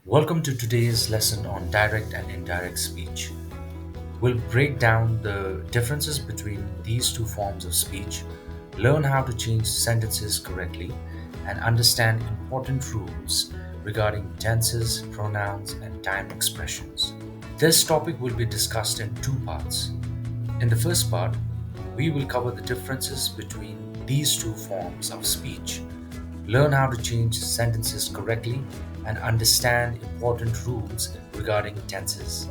Welcome to today's lesson on direct and indirect speech. We'll break down the differences between these two forms of speech, learn how to change sentences correctly, and understand important rules regarding tenses, pronouns, and time expressions. This topic will be discussed in two parts. In the first part, we will cover the differences between these two forms of speech, learn how to change sentences correctly, and understand important rules regarding tenses.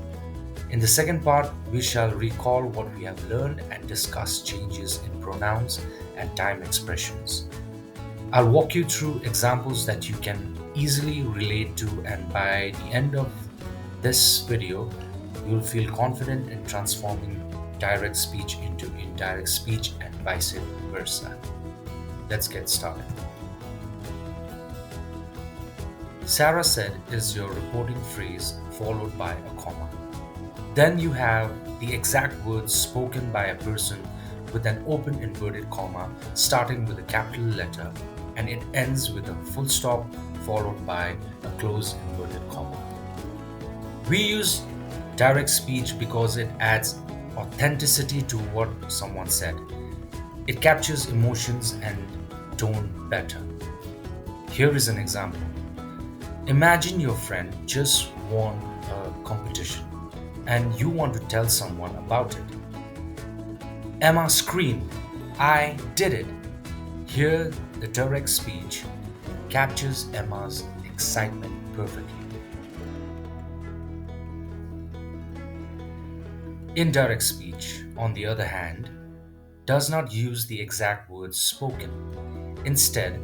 In the second part, we shall recall what we have learned and discuss changes in pronouns and time expressions. I'll walk you through examples that you can easily relate to, and by the end of this video, you'll feel confident in transforming direct speech into indirect speech and vice versa. Let's get started. Sarah said is your reporting phrase followed by a comma. Then you have the exact words spoken by a person with an open inverted comma starting with a capital letter, and it ends with a full stop followed by a closed inverted comma. We use direct speech because it adds authenticity to what someone said. It captures emotions and tone better. Here is an example. Imagine your friend just won a competition and you want to tell someone about it. Emma screamed, "I did it!" Here, the direct speech captures Emma's excitement perfectly. Indirect speech, on the other hand, does not use the exact words spoken. Instead,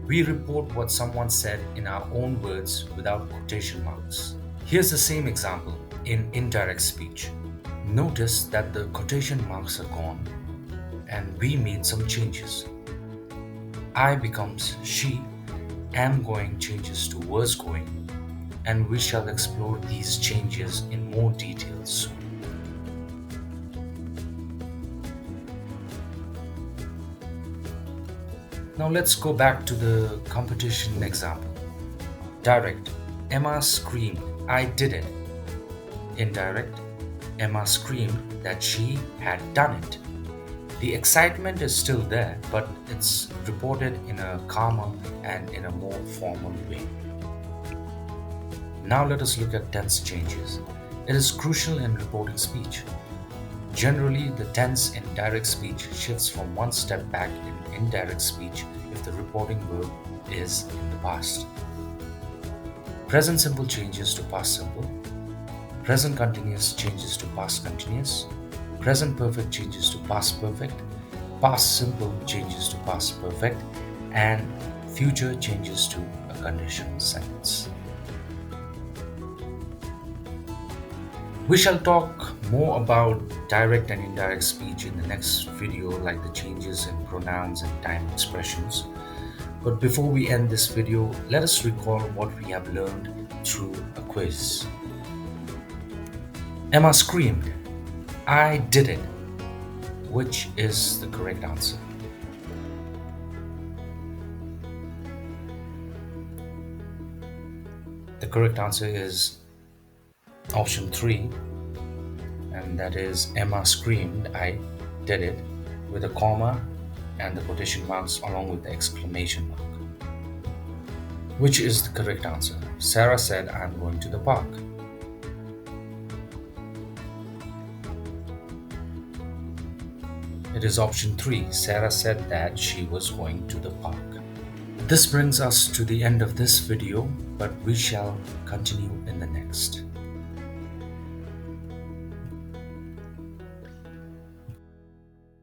we report what someone said in our own words without quotation marks. Here's the same example in indirect speech. Notice that the quotation marks are gone and we made some changes. I becomes she, am going changes to was going, and we shall explore these changes in more detail soon. Now let's go back to the competition example. Direct, Emma screamed, "I did it." Indirect, Emma screamed that she had done it. The excitement is still there, but it's reported in a calmer and in a more formal way. Now let us look at tense changes. It is crucial in reporting speech. Generally, the tense in direct speech shifts from one step back in indirect speech if the reporting verb is in the past. Present simple changes to past simple. Present continuous changes to past continuous. Present perfect changes to past perfect. Past simple changes to past perfect. And future changes to a conditional sentence. We shall talk more about direct and indirect speech in the next video, like the changes in pronouns and time expressions. But before we end this video, let us recall what we have learned through a quiz. Emma screamed, "I did it!" Which is the correct answer? The correct answer is option 3, and that is Emma screamed, "I did it," with a comma and the quotation marks along with the exclamation mark. Which is the correct answer? Sarah said, "I'm going to the park." It is option 3. Sarah said that she was going to the park. This brings us to the end of this video, but we shall continue in the next.